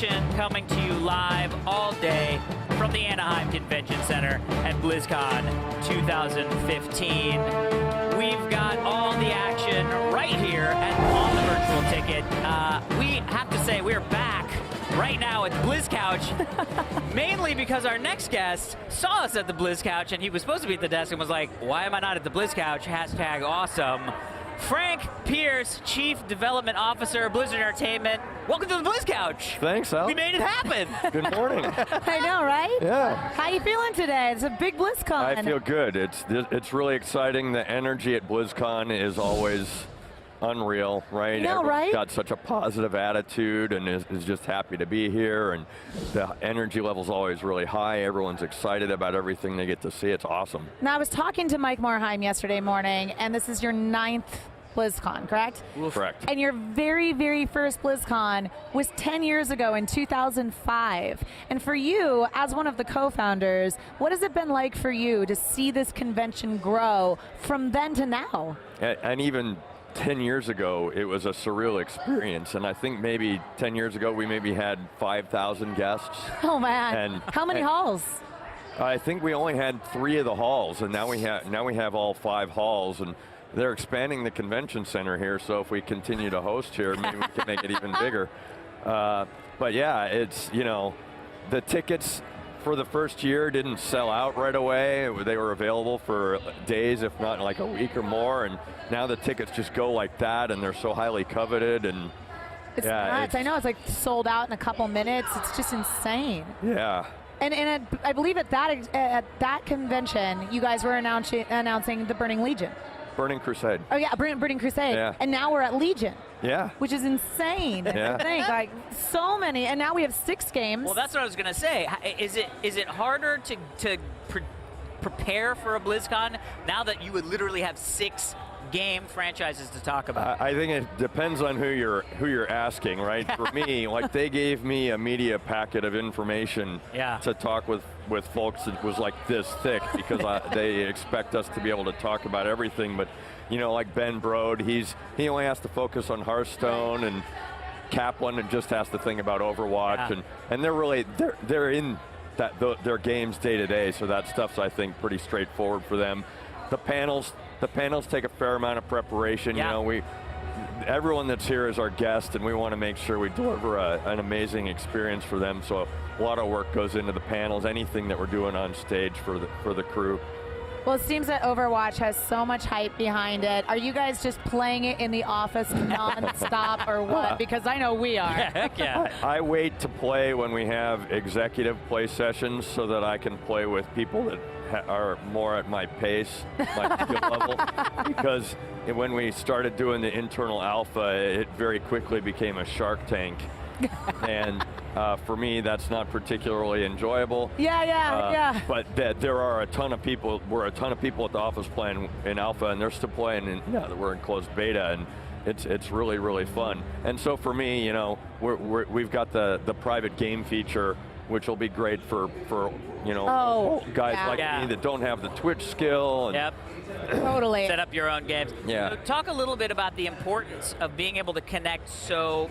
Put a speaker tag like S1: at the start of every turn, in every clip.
S1: action coming to you live all day from the Anaheim Convention Center at BlizzCon 2015. We've got all the action right here on the virtual ticket. We have to say we're back right now at the Blizz Couch, mainly because our next guest saw us at the Blizz Couch and he was supposed to be at the desk and was like, why am I not at the Blizz Couch? Hashtag awesome. Frank Pierce, Chief Development Officer, Blizzard Entertainment. Welcome to the Blizz Couch.
S2: Thanks, Al.
S1: We made it happen.
S2: Good morning.
S3: I know, right?
S2: Yeah.
S3: How you feeling today? It's a big BlizzCon.
S2: I feel good. It's really exciting. The energy at BlizzCon is always unreal, right?
S3: I know,
S2: Everyone's
S3: right?
S2: got such a positive attitude and is just happy to be here, and the energy level's always really high. Everyone's excited about everything they get to see. It's awesome.
S3: Now, I was talking to Mike Morhaime yesterday morning, and this is your 9th BlizzCon, correct?
S2: Correct.
S3: And your very, very first BlizzCon was 10 years ago in 2005. And for you, as one of the co-founders, what has it been like for you to see this convention grow from then to now?
S2: And even 10 years ago, it was a surreal experience, and I think maybe 10 years ago we maybe had 5,000 guests.
S3: Oh man!
S2: And
S3: how many halls?
S2: I think we only had 3 of the halls, and now we have all 5 halls, and they're expanding the convention center here. So if we continue to host here, maybe we can make it even bigger. But yeah, it's, you know, the tickets for the first year didn't sell out right away. They were available for days, if not like a week or more, and now the tickets just go like that, and they're so highly coveted. And
S3: It's
S2: yeah,
S3: nuts. I know it's like sold out in a couple minutes. It's just insane.
S2: Yeah.
S3: And I believe at that convention, you guys were announcing the Burning Legion.
S2: Burning Crusade.
S3: Oh yeah, Burning Crusade.
S2: Yeah.
S3: And now we're at Legion.
S2: Yeah.
S3: Which is insane.
S2: Yeah.
S3: I think like so many, and now we have 6 games.
S1: Well, that's what I was gonna say. Is it harder to prepare for a BlizzCon now that you would literally have 6 game franchises to talk about?
S2: I think it depends on who you're asking, right? For me, like they gave me a media packet of information to talk with folks that was like this thick because they expect us to be able to talk about everything. But you know, like Ben Brode, he only has to focus on Hearthstone, and Kaplan and just has to think about Overwatch, and they're in their games day to day, so that stuff's I think pretty straightforward for them. The panels take a fair amount of preparation.
S1: Yeah.
S2: You know, everyone that's here is our guest, and we want to make sure we deliver an amazing experience for them. So a lot of work goes into the panels, anything that we're doing on stage for the crew.
S3: Well, it seems that Overwatch has so much hype behind it. Are you guys just playing it in the office non-stop or what? Because I know we are.
S1: Heck yeah.
S2: I wait to play when we have executive play sessions so that I can play with people that are more at my pace, my skill level. Because when we started doing the internal alpha, it very quickly became a Shark Tank. And for me, that's not particularly enjoyable.
S3: Yeah.
S2: But there are a ton of people. We're a ton of people at the office playing in alpha, and they're still playing. We're in closed beta, and it's really, really fun. And so for me, you know, we've got the private game feature, which will be great for you know, guys like me that don't have the Twitch skill. And
S3: Totally.
S1: Set up your own games.
S2: Yeah.
S1: So talk a little bit about the importance of being able to connect so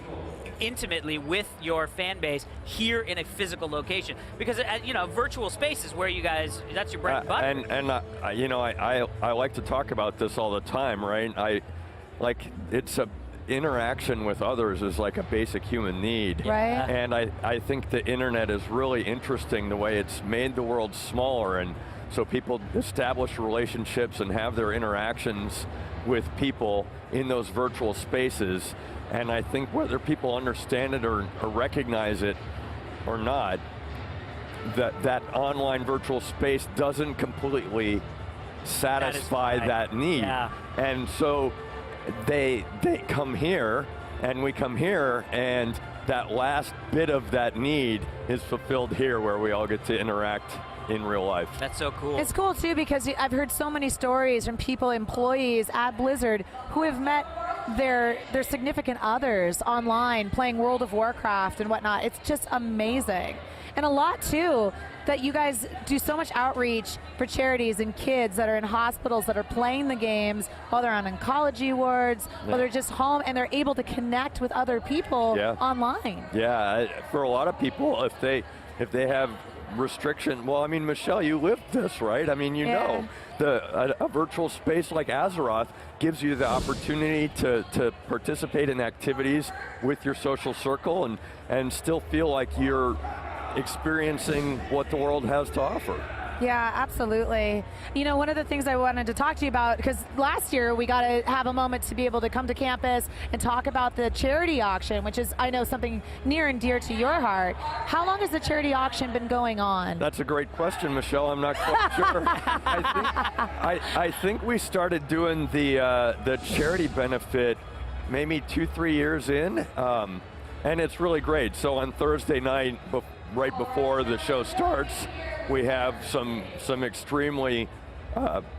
S1: intimately with your fan base here in a physical location, because you know, virtual space is where you guys, that's your bread and butter.
S2: And you know, I like to talk about this all the time, right? It's a interaction with others is like a basic human need.
S3: Right.
S2: And I think the internet is really interesting the way it's made the world smaller, and so people establish relationships and have their interactions with people in those virtual spaces. And I think whether people understand it or recognize it or not, that online virtual space doesn't completely satisfy that need.
S1: Yeah.
S2: And so they come here, and we come here, and that last bit of that need is fulfilled here, where we all get to interact in real life.
S1: That's so cool.
S3: It's cool too, because I've heard so many stories from people, employees at Blizzard, who have met their significant others online playing World of Warcraft and whatnot. It's just amazing. And a lot, too, that you guys do so much outreach for charities and kids that are in hospitals that are playing the games while they're on oncology wards, while they're just home, and they're able to connect with other people online.
S2: Yeah, for a lot of people, if they have restriction, well, I mean, Michelle, you lived this, right? I mean, you know, a virtual space like Azeroth gives you the opportunity to participate in activities with your social circle and still feel like you're experiencing what the world has to offer.
S3: Yeah, absolutely. You know, one of the things I wanted to talk to you about, because last year we got to have a moment to be able to come to campus and talk about the charity auction, which is, I know, something near and dear to your heart. How long has the charity auction been going on?
S2: That's a great question, Michelle. I'm not quite sure. I think we started doing the charity benefit maybe 2-3 years in, and it's really great. So on Thursday night, right before the show starts, we have some extremely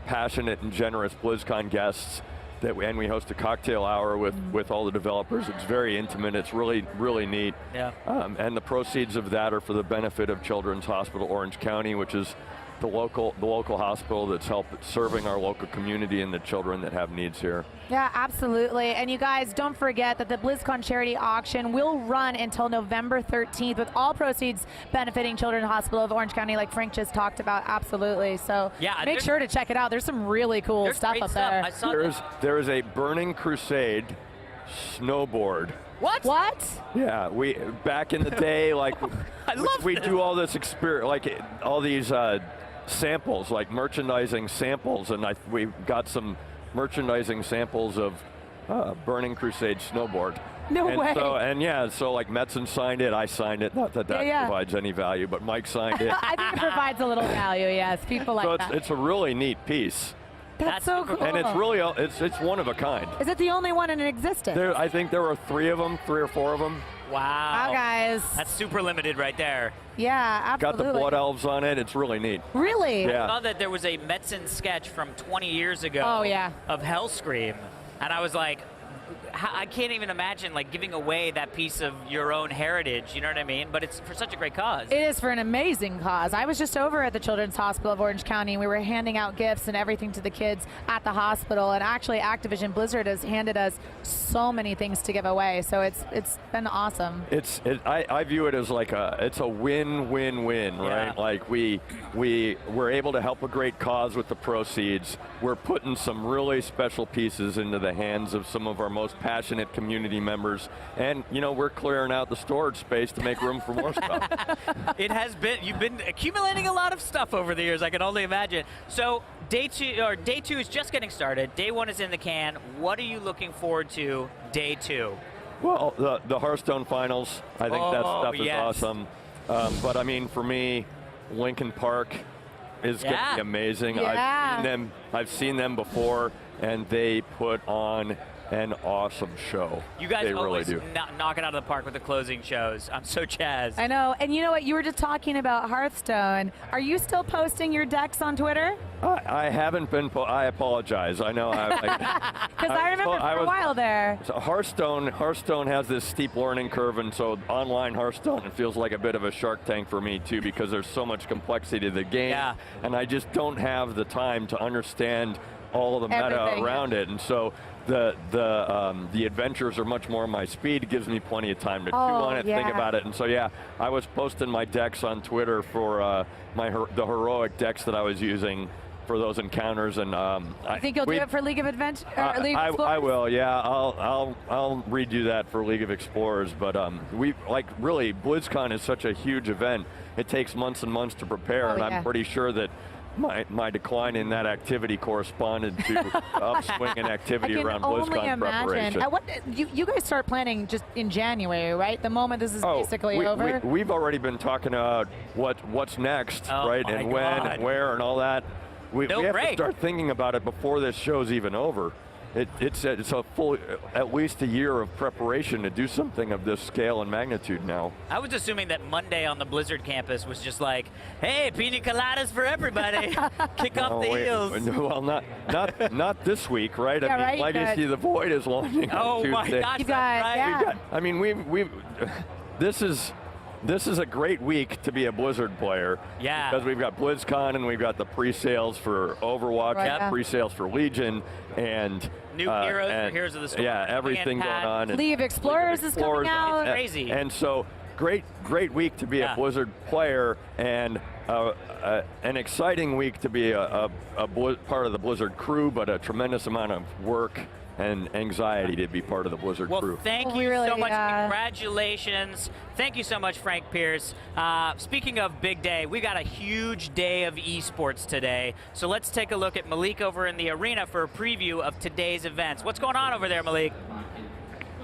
S2: passionate and generous BlizzCon guests and we host a cocktail hour with all the developers. It's very intimate. It's really, really neat. Yeah. And the proceeds of that are for the benefit of Children's Hospital Orange County, which is the local hospital that's serving our local community and the children that have needs here.
S3: Yeah, absolutely. And you guys, don't forget that the BlizzCon charity auction will run until November 13th, with all proceeds benefiting Children's Hospital of Orange County, like Frank just talked about. Absolutely. So make sure to check it out. There's some really cool stuff up there.
S2: There is a Burning Crusade snowboard.
S3: What?
S2: Yeah, we back in the day, like we do all this experience, like all these samples, like merchandising samples, and we got some merchandising samples of Burning Crusade snowboard.
S3: No way.
S2: So like Metzen signed it, I signed it. Not that provides any value, but Mike signed it.
S3: I think it provides a little value. Yes, people like that.
S2: It's a really neat piece.
S3: That's so cool.
S2: And it's really it's one of a kind.
S3: Is it the only one in existence?
S2: I think there are 3 or 4 of them.
S1: Wow.
S3: Wow, guys.
S1: That's super limited right there.
S3: Yeah, absolutely.
S2: Got the Blood Elves on it. It's really neat.
S3: Really?
S2: Yeah.
S1: I saw that there was a Metzen sketch from 20 years ago of Hellscream, and I was like, I can't even imagine like giving away that piece of your own heritage, you know what I mean? But it's for such a great cause.
S3: It is for an amazing cause. I was just over at the Children's Hospital of Orange County, and we were handing out gifts and everything to the kids at the hospital, and actually Activision Blizzard has handed us so many things to give away, so it's been awesome.
S2: I view it as like it's a win-win-win, right? Like we're able to help a great cause with the proceeds. We're putting some really special pieces into the hands of some of our most passionate community members, and we're clearing out the storage space to make room for more stuff.
S1: You've been accumulating a lot of stuff over the years, I can only imagine. So day two is just getting started. Day 1 is in the can. What are you looking forward to day 2?
S2: Well, the Hearthstone finals, I think that stuff is awesome. But I mean, for me, Lincoln Park is going to be amazing.
S3: Yeah.
S2: I've seen them before, and they put on an awesome show.
S1: You guys always
S2: really do.
S1: Knock it out of the park with the closing shows. I'm so jazzed.
S3: I know. And you know what? You were just talking about Hearthstone. Are you still posting your decks on Twitter?
S2: I haven't been. I apologize. I know.
S3: Because I remember for a while there.
S2: So Hearthstone has this steep learning curve, and so online Hearthstone, it feels like a bit of a Shark Tank for me too, because there's so much complexity to the game, and I just don't have the time to understand all of the meta around it, and so the adventures are much more my speed. It gives me plenty of time to chew on it, think about it, and so I was posting my decks on Twitter for the heroic decks that I was using for those encounters, and
S3: I think you'll do it for League of Adventure. League of Explorers?
S2: I will, yeah. I'll redo that for League of Explorers, but really, BlizzCon is such a huge event. It takes months and months to prepare, and I'm pretty sure that my decline in that activity corresponded to upswing in activity around BlizzCon preparation.
S3: You guys start planning just in January, right? The moment this is basically over?
S2: We've already been talking about what's next, right? And when and where and all that. We have to start thinking about it before this show's even over. it's a full, at least a year of preparation to do something of this scale and magnitude now.
S1: I was assuming that Monday on the Blizzard campus was just like, hey, pina coladas for everybody. Kick off the heels.
S2: Well, not this week, right?
S3: Yeah,
S2: I mean,
S3: right,
S2: Legacy of the Void is launching on Tuesday.
S1: Oh my gosh,
S3: You
S1: that's
S3: got-
S1: right.
S3: yeah.
S2: I mean, this is a great week to be a Blizzard player.
S1: Yeah.
S2: Because we've got BlizzCon and we've got the pre-sales for Overwatch,
S3: Right, yeah.
S2: pre-sales for Legion, and
S1: New heroes for Heroes of the Storm.
S2: Yeah, everything going on. And
S3: League of Explorers is coming out.
S1: It's crazy.
S2: And so great week to be a Blizzard player, and an exciting week to be a part of the Blizzard crew, but a tremendous amount of work and anxiety to be part of the Blizzard crew.
S1: Well, thank
S3: We
S1: you
S3: really,
S1: so much. Congratulations. Thank you so much, Frank Pierce. Speaking of big day, we got a huge day of esports today. So let's take a look at Malik over in the arena for a preview of today's events. What's going on over there, Malik?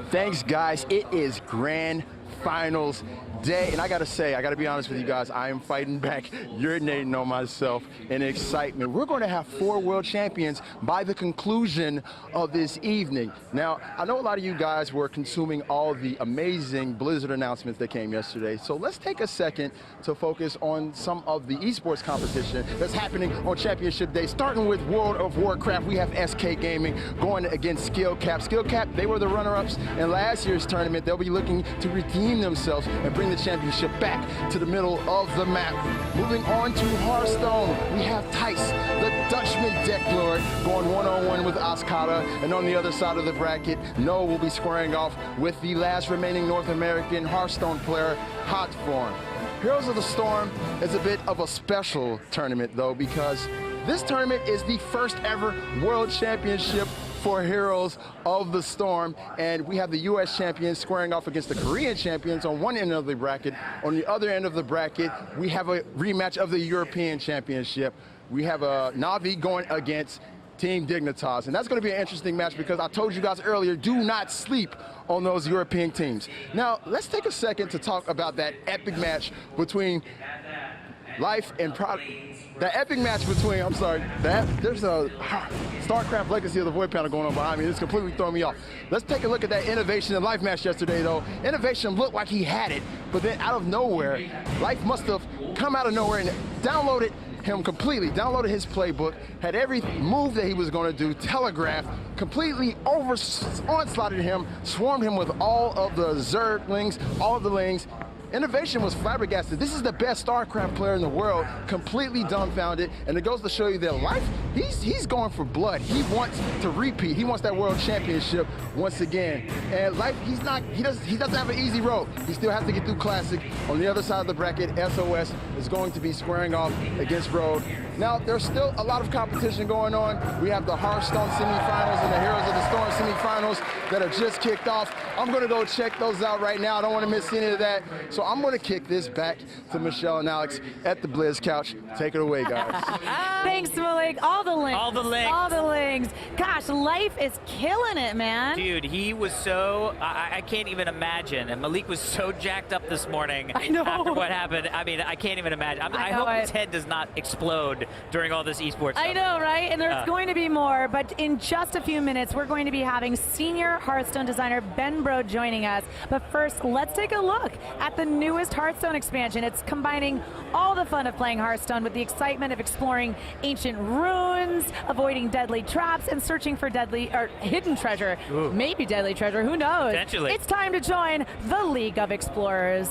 S4: Thanks, guys. It is grand finals day, and I gotta say, I gotta be honest with you guys, I am fighting back, urinating on myself in excitement. We're going to have 4 world champions by the conclusion of this evening. Now, I know a lot of you guys were consuming all the amazing Blizzard announcements that came yesterday, so let's take a second to focus on some of the esports competition that's happening on Championship Day. Starting with World of Warcraft, we have SK Gaming going against SkillCap. SkillCap, they were the runner-ups in last year's tournament. They'll be looking to redeem themselves and bring the championship back to the middle of the map. Moving on to Hearthstone, we have Tice, the Dutchman deck lord, going one-on-one with Ascata, and on the other side of the bracket, Noah will be squaring off with the last remaining North American Hearthstone player, Hotform. Heroes of the Storm is a bit of a special tournament, though, because this tournament is the first ever World Championship for Heroes of the Storm, and we have the U.S. champions squaring off against the Korean champions on one end of the bracket. On the other end of the bracket, we have a rematch of the European Championship. We have a Na'Vi going against Team Dignitas, and that's going to be an interesting match because I told you guys earlier, do not sleep on those European teams. Now, let's take a second to talk about that epic match between Life and that epic match between, there's a StarCraft Legacy of the Void panel going on behind me. It's completely throwing me off. Let's take a look at that Innovation and Life match yesterday, though. Innovation looked like he had it, but then out of nowhere, Life must have come out of nowhere and downloaded him completely, downloaded his playbook, had every move that he was going to do, telegraphed, completely onslaughted him, swarmed him with all of the Zerglings, all of the Lings. Innovation was flabbergasted. This is the best StarCraft player in the world, completely dumbfounded, and it goes to show you that Life, he's going for blood. He wants to repeat. He wants that world championship once again. And Life, he doesn't have an easy road. He still has to get through Classic. On the other side of the bracket, SOS is going to be squaring off against Road. Now, there's still a lot of competition going on. We have the Hearthstone semifinals and the Heroes of the Storm semifinals that are just kicked off. I'm going to go check those out right now. I don't want to miss any of that. So I'm going to kick this back to Michelle and Alex at the Blizz Couch. Take it away, guys.
S3: Thanks, Malik. All the links.
S1: All the links.
S3: All the links. Gosh, Life is killing it, man.
S1: Dude, he was so, I can't even imagine. And Malik was so jacked up this morning
S3: I know.
S1: after what happened. I mean, I can't even imagine. I hope his head does not explode during all this esports stuff.
S3: I know, right? And there's going to be more, but in just a few minutes, we're going to be having senior Hearthstone designer Ben Brode joining us. But first, let's take a look at the newest Hearthstone expansion. It's combining all the fun of playing Hearthstone with the excitement of exploring ancient ruins, avoiding deadly traps, and searching for hidden treasure.
S1: Ooh.
S3: Maybe deadly treasure, who knows?
S1: Potentially.
S3: It's time to join the League of Explorers.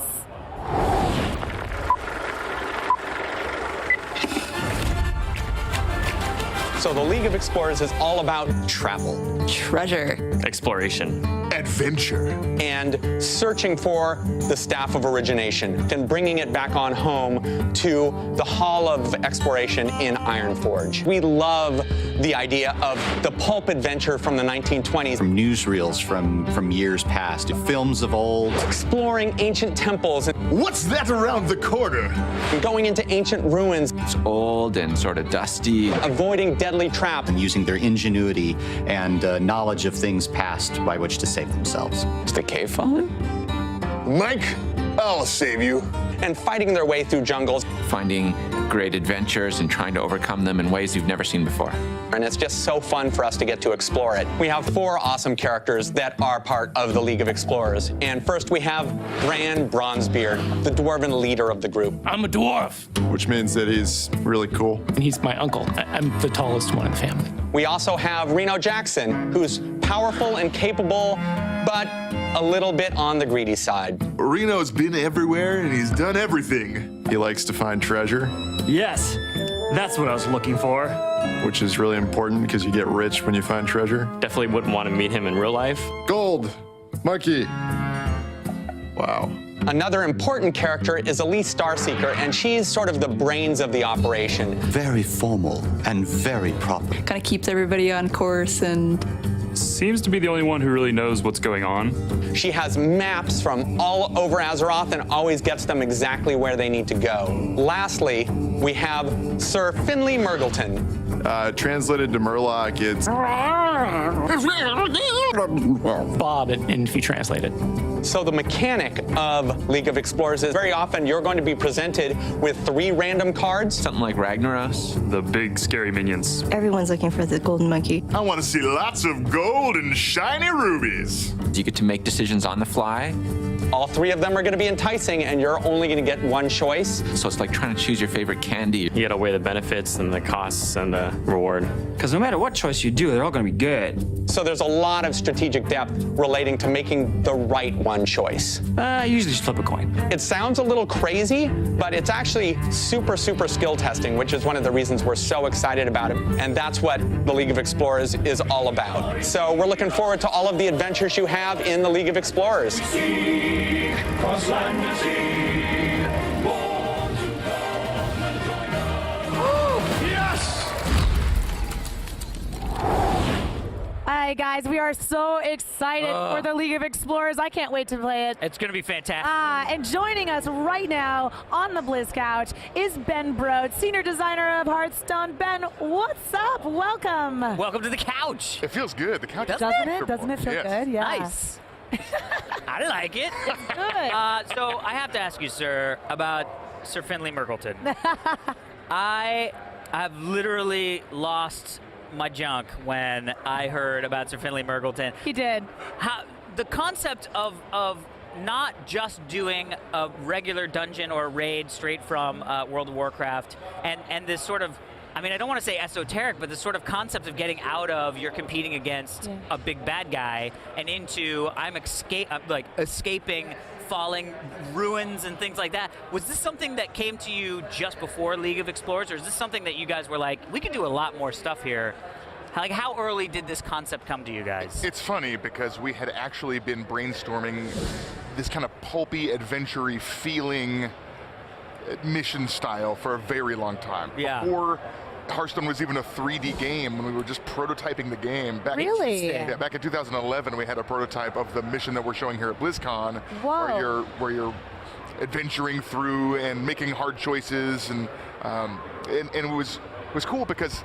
S5: So the League of Explorers is all about travel,
S6: treasure,
S7: exploration,
S8: adventure,
S5: and searching for the Staff of Origination, and bringing it back on home to the Hall of Exploration in Ironforge. We love the idea of the pulp adventure from the 1920s.
S9: From newsreels from years past, to films of old.
S5: Exploring ancient temples.
S8: What's that around the corner?
S5: And going into ancient ruins.
S6: It's old and sort of dusty.
S5: Avoiding deadly traps.
S9: And using their ingenuity and knowledge of things past by which to save themselves.
S6: Is the cave falling?
S8: Mike, I'll save you.
S5: and fighting their way through jungles.
S6: Finding great adventures and trying to overcome them in ways you've never seen before.
S5: And it's just so fun for us to get to explore it. We have 4 awesome characters that are part of the League of Explorers. And first we have Bran Bronzebeard, the dwarven leader of the group.
S7: I'm a dwarf.
S8: Which means that he's really cool.
S7: And he's my uncle. I'm the tallest one in the family.
S5: We also have Reno Jackson, who's powerful and capable, but a little bit on the greedy side.
S8: Reno's been everywhere and he's done everything. He likes to find treasure.
S7: Yes, that's what I was looking for.
S8: Which is really important because you get rich when you find treasure.
S10: Definitely wouldn't want to meet him in real life.
S8: Gold. Monkey. Wow.
S5: Another important character is Elise Starseeker, and she's sort of the brains of the operation.
S9: Very formal and very proper.
S11: Kind of keeps everybody on course and
S10: Seems to be the only one who really knows what's going on.
S5: She has maps from all over Azeroth and always gets them exactly where they need to go. Lastly, we have Sir Finley Murgleton.
S8: Translated to Murloc, it's
S7: Bob, and if you translate it.
S5: So the mechanic of League of Explorers is very often you're going to be presented with 3 random cards.
S6: Something like Ragnaros.
S10: The big scary minions.
S11: everyone's looking for the golden monkey.
S8: I want to see lots of gold and shiny rubies.
S6: You get to make decisions on the fly.
S5: All 3 of them are going to be enticing, and you're only going to get one choice.
S6: So it's like trying to choose your favorite candy.
S10: You gotta weigh the benefits and the costs and the reward.
S12: Because no matter what choice you do, they're all going to be good.
S5: So there's a lot of strategic depth relating to making the right one choice.
S12: Usually just flip a coin.
S5: It sounds a little crazy, but it's actually super, super skill testing, which is one of the reasons we're so excited about it. And that's what the League of Explorers is all about. So we're looking forward to all of the adventures you have in the League of Explorers.
S3: Hi guys, we are so excited for the League of Explorers. I can't wait to play it.
S1: It's going to be fantastic.
S3: And joining us right now on the Blizz Couch is Ben Brode, Senior Designer of Hearthstone. Ben, what's up? Welcome.
S1: Welcome to the couch.
S8: It feels good. The couch
S3: Doesn't it? Doesn't it feel good? Yeah.
S1: Nice. I like it.
S3: It's good.
S1: So I have to ask you, sir, about Sir Finley Murgleton. I have literally lost my junk when I heard about Sir Finley Murgleton.
S3: He did.
S1: The concept of not just doing a regular dungeon or raid straight from World of Warcraft and this sort of, I mean, I don't want to say esoteric, but the sort of concept of getting out of you're competing against a big bad guy and into I'm escaping falling ruins and things like that. Was this something that came to you just before League of Explorers, or is this something that you guys were like, we could do a lot more stuff here? Like, how early did this concept come to you guys?
S13: It's funny because we had actually been brainstorming this kind of pulpy, adventure-y feeling mission style for a very long time.
S1: Yeah.
S13: Before Hearthstone was even a 3D game, when we were just prototyping the game. Back back in 2011, we had a prototype of the mission that we're showing here at BlizzCon, where you're adventuring through and making hard choices, and it was cool because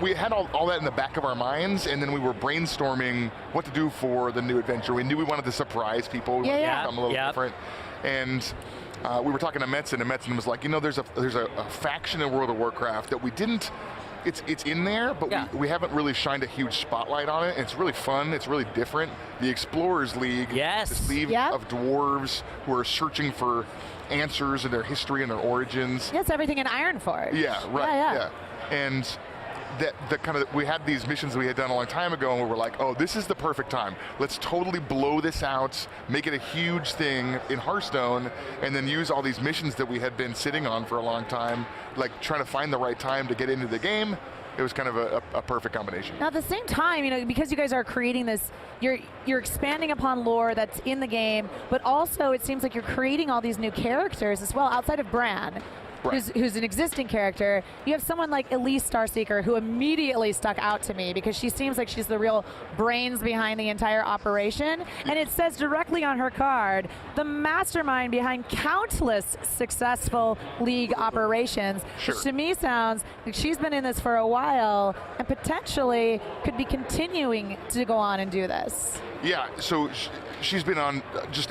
S13: we had all that in the back of our minds, and then we were brainstorming what to do for the new adventure. We knew we wanted to surprise people. We wanted to become a little different, and we were talking to Metzen, and Metzen was like, you know, there's a faction in World of Warcraft that we didn't. It's in there, but we haven't really shined a huge spotlight on it. It's really fun. It's really different. The Explorers League.
S1: Yes.
S13: This league of dwarves who are searching for answers in their history and their origins.
S3: Yes, everything in Ironforge.
S13: Yeah. Right. Yeah. And we had these missions that we had done a long time ago, and we were like, oh, this is the perfect time. Let's totally blow this out, make it a huge thing in Hearthstone, and then use all these missions that we had been sitting on for a long time, like trying to find the right time to get into the game. It was kind of a perfect combination.
S3: Now, at the same time, you know, because you guys are creating this, you're expanding upon lore that's in the game, but also it seems like you're creating all these new characters as well, outside of Bran. Who's an existing character. You have someone like Elise Starseeker, who immediately stuck out to me because she seems like she's the real brains behind the entire operation. And it says directly on her card, the mastermind behind countless successful League operations. Which to me sounds like she's been in this for a while and potentially could be continuing to go on and do this.
S13: Yeah, so she's been on just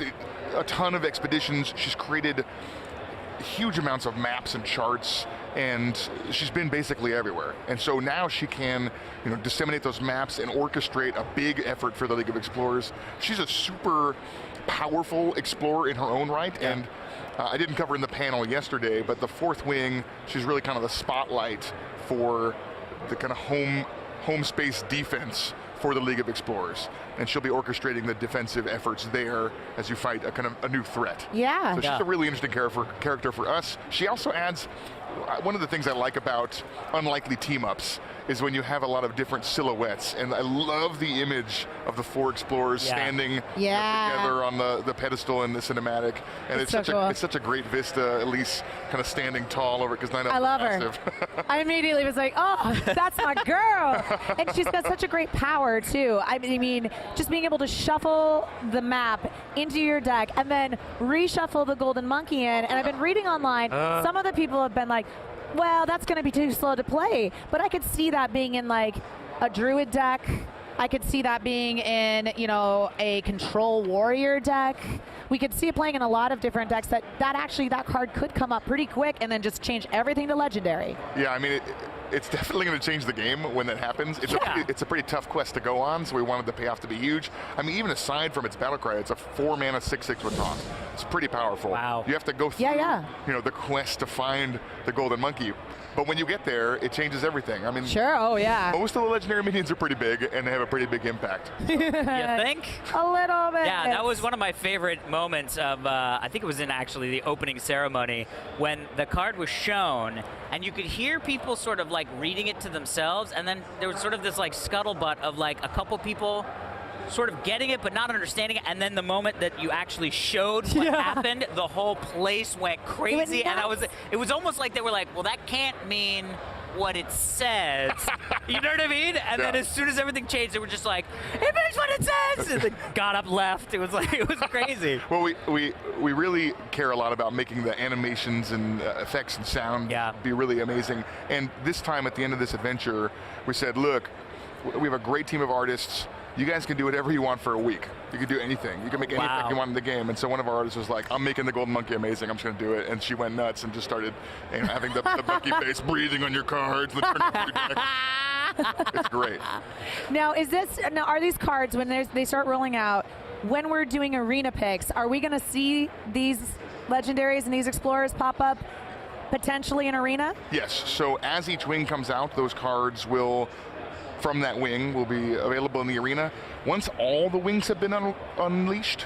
S13: a ton of expeditions. She's created huge amounts of maps and charts, and she's been basically everywhere. And so now she can, disseminate those maps and orchestrate a big effort for the League of Explorers. She's a super powerful explorer in her own right, and I didn't cover in the panel yesterday, but the fourth wing, she's really kind of the spotlight for the kind of home space defense for the League of Explorers, and she'll be orchestrating the defensive efforts there as you fight a new threat.
S3: Yeah.
S13: So she's a really interesting character for us. She also adds, one of the things I like about unlikely team-ups is when you have a lot of different silhouettes, and I love the image of the 4 explorers standing together on the pedestal in the cinematic, and it's such a great vista. Elise kind of standing tall over, because
S3: I love her. I immediately was like, oh, that's my girl, and she's got such a great power too. I mean, just being able to shuffle the map into your deck and then reshuffle the golden monkey in. And I've been reading online, some of the people have been like, well, that's going to be too slow to play. But I could see that being in like a druid deck. I could see that being in, a control warrior deck. We could see it playing in a lot of different decks that card could come up pretty quick and then just change everything to legendary.
S13: Yeah, I mean, it's definitely going to change the game when that happens. It's a pretty tough quest to go on, so we wanted the payoff to be huge. I mean, even aside from its battle cry, it's a 4-mana 6/6 with toss. It's pretty powerful.
S1: Wow.
S13: You have to go through, the quest to find the golden monkey. But when you get there, it changes everything. I mean,
S3: sure, most
S13: of the legendary minions are pretty big, and they have a pretty big impact.
S1: You think?
S3: A little bit.
S1: Yeah, that was one of my favorite moments of, I think it was in actually the opening ceremony, when the card was shown, and you could hear people sort of like reading it to themselves, and then there was sort of this like scuttlebutt of like a couple people sort of getting it but not understanding it, and then the moment that you actually showed what happened, the whole place went crazy, and it was almost like they were like, well, that can't mean what it says. You know what I mean? And then as soon as everything changed, they were just like, it means what it says, and they got up, left. It was crazy.
S13: Well, we really care a lot about making the animations and effects and sound be really amazing. And this time at the end of this adventure, we said, look, we have a great team of artists. You guys can do whatever you want for a week. You can do anything. You can make any effect you want in the game. And so one of our artists was like, I'm making the golden monkey amazing. I'm just going to do it. And she went nuts and just started having the monkey face breathing on your cards. It's great.
S3: Now, are these cards, when they start rolling out, when we're doing arena picks, are we going to see these legendaries and these explorers pop up potentially in arena?
S13: Yes. So as each wing comes out, those cards from that wing will be available in the arena. Once all the wings have been unleashed,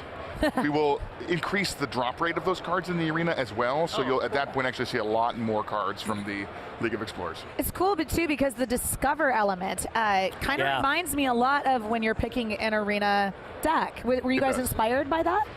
S13: we will increase the drop rate of those cards in the arena as well. So you'll at that point actually see a lot more cards from the League of Explorers.
S3: It's cool, but too, because the discover element kind of reminds me a lot of when you're picking an arena deck. Were you guys inspired by that?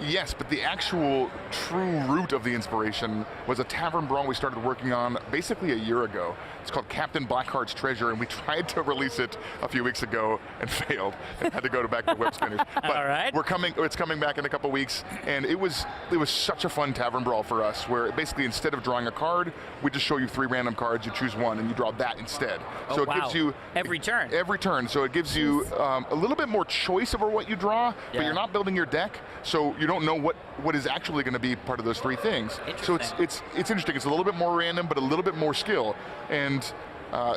S13: Yes, but the actual true root of the inspiration was a tavern brawl we started working on basically a year ago. It's called Captain Blackheart's Treasure, and we tried to release it a few weeks ago and failed and had to go back to web spinners. But it's coming back in a couple weeks, and it was such a fun tavern brawl for us, where basically instead of drawing a card, we just show you 3 random cards, you choose one, and you draw that instead. So it gives you
S1: every turn.
S13: Every turn. So it gives you a little bit more choice over what you draw, but you're not building your deck, so you don't know what is actually going to be part of those 3 things. So it's interesting. It's a little bit more random, but a little bit more skill. And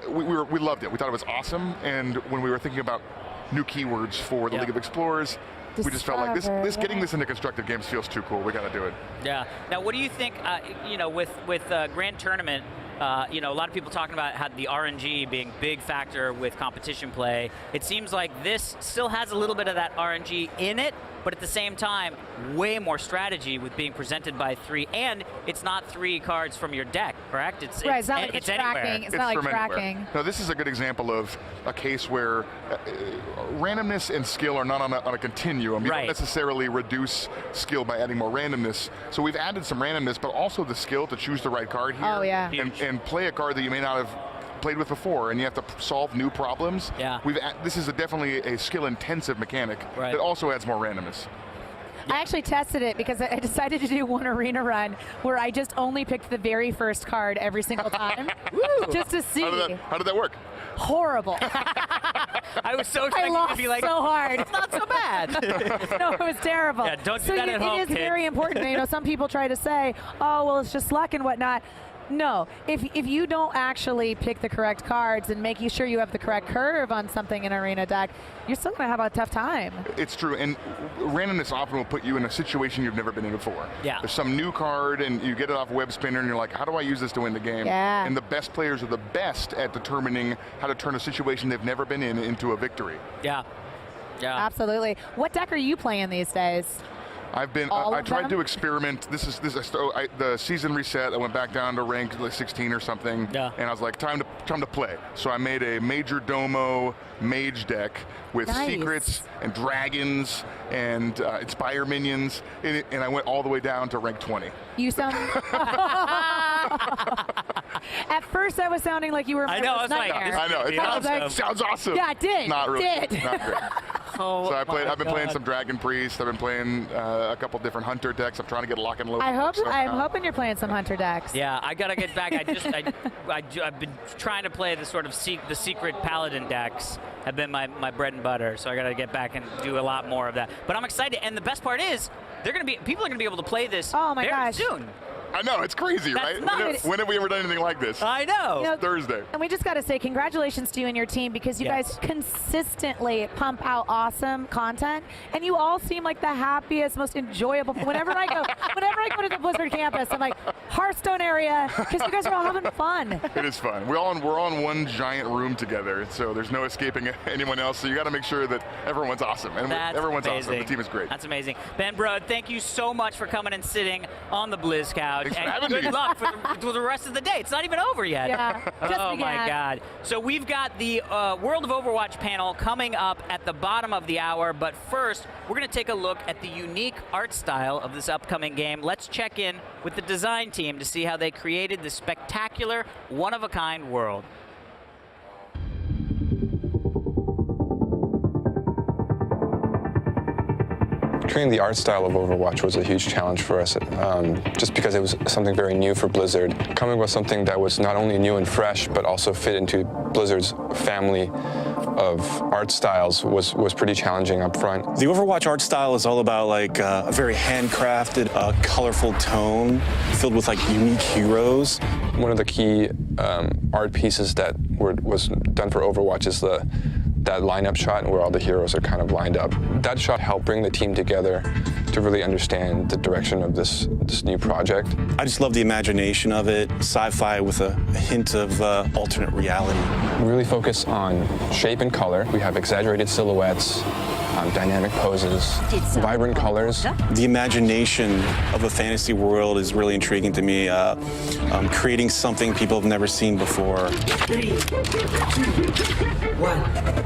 S13: we loved it. We thought it was awesome. And when we were thinking about new keywords for the League of Explorers, we just felt like this getting this into constructed games feels too cool. We got to do it.
S1: Yeah. Now, what do you think? With Grand Tournament, a lot of people talking about how the RNG being a big factor with competition play. It seems like this still has a little bit of that RNG in it, but at the same time, way more strategy with being presented by 3, and it's not 3 cards from your deck, correct? It's
S3: not like it's tracking.
S1: Anywhere.
S3: It's not like tracking.
S13: Anywhere. No, this is a good example of a case where randomness and skill are not on a continuum. You don't necessarily reduce skill by adding more randomness. So we've added some randomness, but also the skill to choose the right card here.
S3: Oh, yeah.
S13: And play a card that you may not have played with before, and you have to solve new problems.
S1: Yeah.
S13: This is definitely a skill-intensive mechanic that also adds more randomness.
S3: I actually tested it because I decided to do one arena run where I just only picked the very first card every single time, just to see.
S13: How did that work?
S3: Horrible.
S1: I was so expecting
S3: lost
S1: to be like,
S3: so hard.
S1: It's not so bad.
S3: No, it was terrible.
S1: Yeah, don't do that at home,
S3: It is
S1: kids.
S3: very important. You know, some people try to say, oh, well, it's just luck and whatnot. No, if you don't actually pick the correct cards and making sure you have the correct curve on something in Arena deck, you're still going to have a tough time.
S13: It's true, and randomness often will put you in a situation you've never been in before.
S1: Yeah.
S13: There's some new card, and you get it off web spinner, and you're like, how do I use this to win the game?
S3: Yeah.
S13: And the best players are the best at determining how to turn a situation they've never been in into a victory.
S1: Yeah. Yeah.
S3: Absolutely. What deck are you playing these days?
S13: I've been. I tried to experiment. This is the season reset. I went back down to rank like 16 or something.
S1: Yeah.
S13: And I was like, time to play. So I made a Major Domo mage deck with secrets and dragons and inspire minions, and I went all the way down to rank 20.
S3: You sound. At first, I was sounding like you were.
S1: I know. I was like,
S13: I know. It sounds awesome.
S3: Yeah, it did.
S13: Not really.
S3: Did.
S13: Not great.
S1: Oh,
S13: So I've been playing some Dragon Priest. I've been playing a couple different Hunter decks. I'm trying to get a lock and load.
S3: I'm hoping you're playing some Hunter decks.
S1: Yeah, I gotta get back. I've been trying to play the sort of the secret Paladin decks. Have been my bread and butter. So I gotta get back and do a lot more of that. But I'm excited, and the best part is people are gonna be able to play this very soon.
S13: I know, it's crazy, right? When have we ever done anything like this?
S1: I know.
S3: You know,
S13: Thursday.
S3: And we just got to say congratulations to you and your team, because you guys consistently pump out awesome content, and you all seem like the happiest, most enjoyable. Whenever I go to the Blizzard campus, I'm like, Hearthstone area, because you guys are all having fun.
S13: It is fun. We're on one giant room together, so there's no escaping anyone else. So you got to make sure that everyone's awesome, and everyone's awesome. The team is great.
S1: That's amazing. Ben Brode, thank you so much for coming and sitting on the Blizz couch.
S13: Thanks for
S1: and
S13: having
S1: good
S13: me.
S1: luck for the rest of the day. It's not even over yet.
S3: Yeah,
S1: oh my God. So we've got the World of Overwatch panel coming up at the bottom of the hour, but first we're going to take a look at the unique art style of this upcoming game. Let's check in with the design team to see how they created this spectacular, one-of-a-kind world.
S14: Creating the art style of Overwatch was a huge challenge for us, just because it was something very new for Blizzard. Coming with something that was not only new and fresh, but also fit into Blizzard's family of art styles was pretty challenging up front.
S15: The Overwatch art style is all about like a very handcrafted, colorful tone filled with like unique heroes.
S14: One of the key art pieces that was done for Overwatch is that lineup shot where all the heroes are kind of lined up. That shot helped bring the team together to really understand the direction of this new project.
S15: I just love the imagination of it, sci-fi with a hint of alternate reality.
S14: We really focus on shape and color. We have exaggerated silhouettes, dynamic poses, vibrant colors.
S15: The imagination of a fantasy world is really intriguing to me. Creating something people have never seen before.
S16: 3, 2, 1.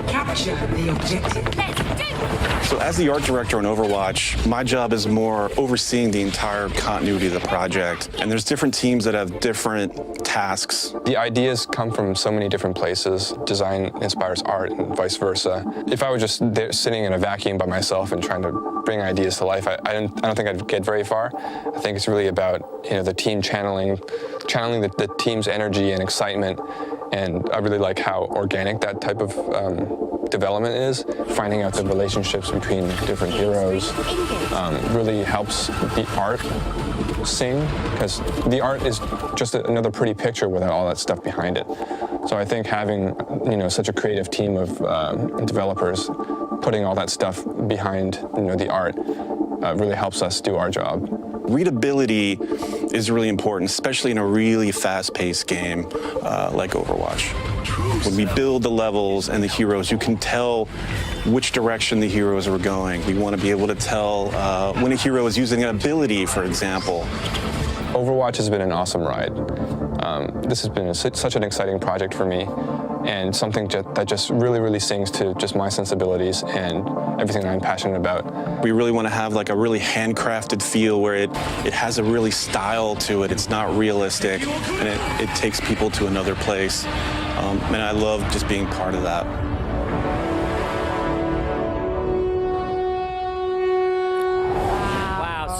S16: Capture the objective. Let's do it!
S15: So as the art director on Overwatch, my job is more overseeing the entire continuity of the project. And there's different teams that have different tasks.
S14: The ideas come from so many different places. Design inspires art and vice versa. If I was just there sitting in a vacuum by myself and trying to bring ideas to life, I don't think I'd get very far. I think it's really about the team channeling the team's energy and excitement. And I really like how organic that type of development is. Finding out the relationships between different heroes really helps the art sing, because the art is just another pretty picture without all that stuff behind it. So I think having such a creative team of developers putting all that stuff behind the art really helps us do our job.
S15: Readability is really important, especially in a really fast-paced game like Overwatch. When we build the levels and the heroes, you can tell which direction the heroes are going. We want to be able to tell when a hero is using an ability, for example.
S14: Overwatch has been an awesome ride. This has been such an exciting project for me, and something that just really sings to just my sensibilities and everything that I'm passionate about.
S15: We really want to have like a really handcrafted feel where it has a really style to it. It's not realistic, and it takes people to another place. And I love just being part of that.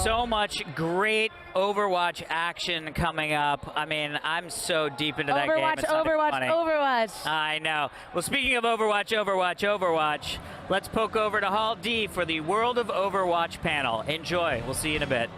S1: So much great Overwatch action coming up. I mean, I'm so deep into that game. It's not even funny.
S3: Overwatch.
S1: I know. Well, speaking of Overwatch, let's poke over to Hall D for the World of Overwatch panel. Enjoy. We'll see you in a bit.